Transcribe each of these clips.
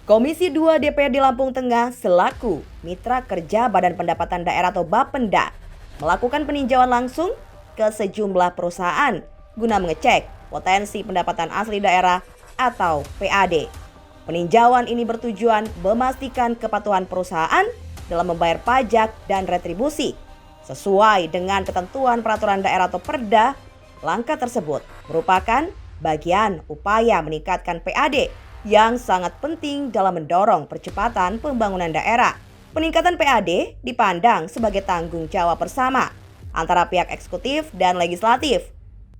Komisi 2 DPRD Lampung Tengah selaku Mitra Kerja Badan Pendapatan Daerah atau Bapenda melakukan peninjauan langsung ke sejumlah perusahaan guna mengecek potensi pendapatan asli daerah atau PAD. Peninjauan ini bertujuan memastikan kepatuhan perusahaan dalam membayar pajak dan retribusi sesuai dengan ketentuan peraturan daerah atau Perda. Langkah tersebut merupakan bagian upaya meningkatkan PAD yang sangat penting dalam mendorong percepatan pembangunan daerah. Peningkatan PAD dipandang sebagai tanggung jawab bersama antara pihak eksekutif dan legislatif.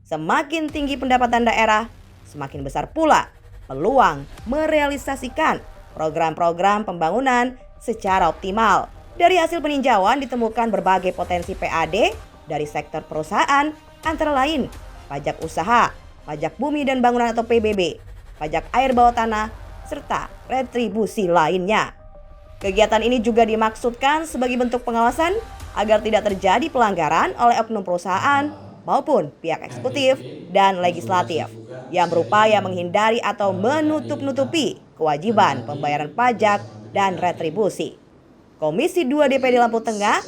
Semakin tinggi pendapatan daerah, semakin besar pula peluang merealisasikan program-program pembangunan secara optimal. Dari hasil peninjauan ditemukan berbagai potensi PAD dari sektor perusahaan, antara lain pajak usaha, pajak bumi dan bangunan atau PBB, pajak air bawah tanah, serta retribusi lainnya. Kegiatan ini juga dimaksudkan sebagai bentuk pengawasan agar tidak terjadi pelanggaran oleh oknum perusahaan maupun pihak eksekutif dan legislatif yang berupaya menghindari atau menutup-nutupi kewajiban pembayaran pajak dan retribusi. Komisi 2 DPRD Lampung Tengah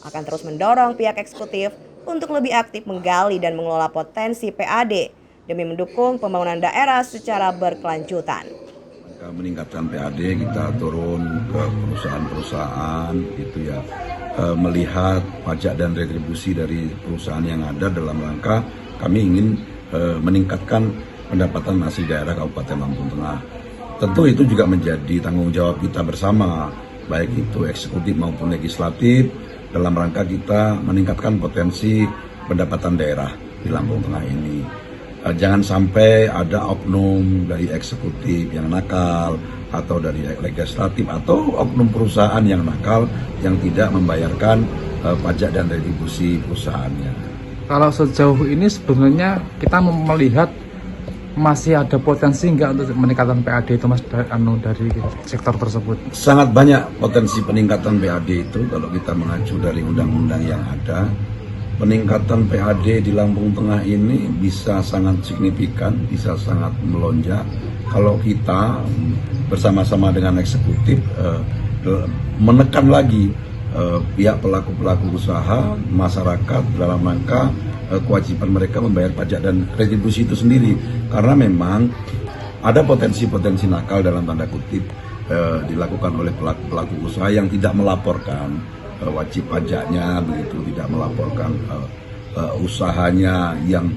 akan terus mendorong pihak eksekutif untuk lebih aktif menggali dan mengelola potensi PAD demi mendukung pembangunan daerah secara berkelanjutan. Meningkatkan PAD, kita turun ke perusahaan-perusahaan gitu ya, melihat pajak dan retribusi dari perusahaan yang ada dalam rangka kami ingin meningkatkan pendapatan asli daerah Kabupaten Lampung Tengah. Tentu itu juga menjadi tanggung jawab kita bersama, baik itu eksekutif maupun legislatif, dalam rangka kita meningkatkan potensi pendapatan daerah di Lampung Tengah ini. Jangan sampai ada oknum dari eksekutif yang nakal atau dari legislatif atau oknum perusahaan yang nakal yang tidak membayarkan pajak dan retribusi perusahaannya. Kalau sejauh ini sebenarnya kita melihat masih ada potensi nggak untuk meningkatkan PAD itu Mas dari sektor tersebut? Sangat banyak potensi peningkatan PAD itu kalau kita mengacu dari undang-undang yang ada. Peningkatan PAD di Lampung Tengah ini bisa sangat signifikan, bisa sangat melonjak kalau kita bersama-sama dengan eksekutif menekan lagi pihak pelaku-pelaku usaha, masyarakat dalam rangka kewajiban mereka membayar pajak dan retribusi itu sendiri. Karena memang ada potensi-potensi nakal dalam tanda kutip dilakukan oleh pelaku-pelaku usaha yang tidak melaporkan wajib pajaknya, begitu, tidak melaporkan usahanya, yang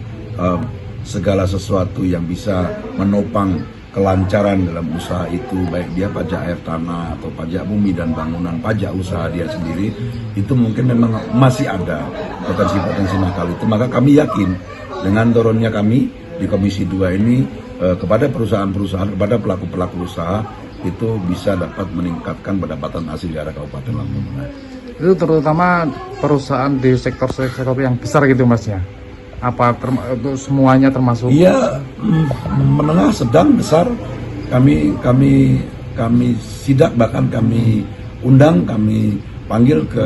segala sesuatu yang bisa menopang kelancaran dalam usaha itu, baik dia pajak air tanah atau pajak bumi dan bangunan, pajak usaha dia sendiri, itu mungkin memang masih ada potensi-potensi nakal itu. Maka kami yakin dengan turunnya kami di Komisi 2 ini kepada perusahaan-perusahaan, kepada pelaku-pelaku usaha, itu bisa dapat meningkatkan pendapatan asli daerah Kabupaten Lampung Tengah. Itu terutama perusahaan di sektor-sektor yang besar gitu Mas ya? Apa itu semuanya termasuk? Iya, menengah, sedang, besar. Kami sidak, bahkan kami undang, kami panggil ke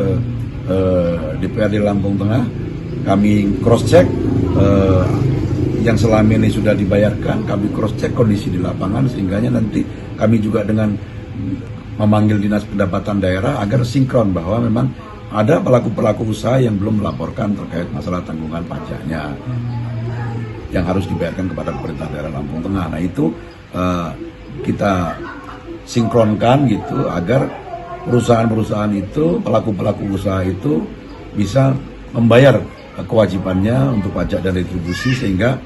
DPRD Lampung Tengah. Kami cross check yang selama ini sudah dibayarkan, kami cross check kondisi di lapangan, sehingga nanti kami juga dengan memanggil Dinas Pendapatan Daerah agar sinkron bahwa memang ada pelaku-pelaku usaha yang belum melaporkan terkait masalah tanggungan pajaknya yang harus dibayarkan kepada pemerintah daerah Lampung Tengah. Nah itu kita sinkronkan gitu agar perusahaan-perusahaan itu, pelaku-pelaku usaha itu bisa membayar kewajibannya untuk pajak dan retribusi, sehingga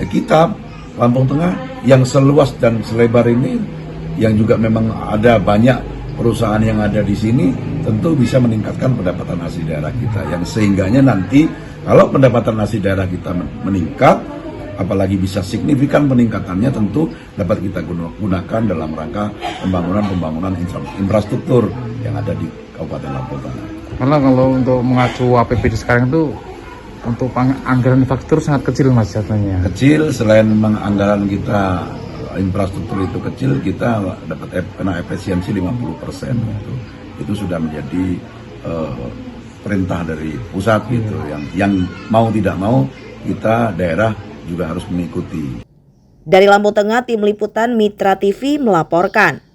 kita Lampung Tengah yang seluas dan selebar ini, yang juga memang ada banyak perusahaan yang ada di sini, tentu bisa meningkatkan pendapatan asli daerah kita, yang sehingganya nanti kalau pendapatan asli daerah kita meningkat, apalagi bisa signifikan peningkatannya, tentu dapat kita gunakan dalam rangka pembangunan infrastruktur yang ada di Kabupaten Lampung Tengah. Karena kalau untuk mengacu APBD sekarang itu untuk anggaran infrastruktur sangat kecil Mas jatuhnya. Kecil, selain memang anggaran kita infrastruktur itu kecil, kita dapat kena efisiensi 50%. Itu sudah menjadi perintah dari pusat gitu, yang mau tidak mau kita daerah juga harus mengikuti. Dari Lampung Tengah, tim liputan Mitra TV melaporkan.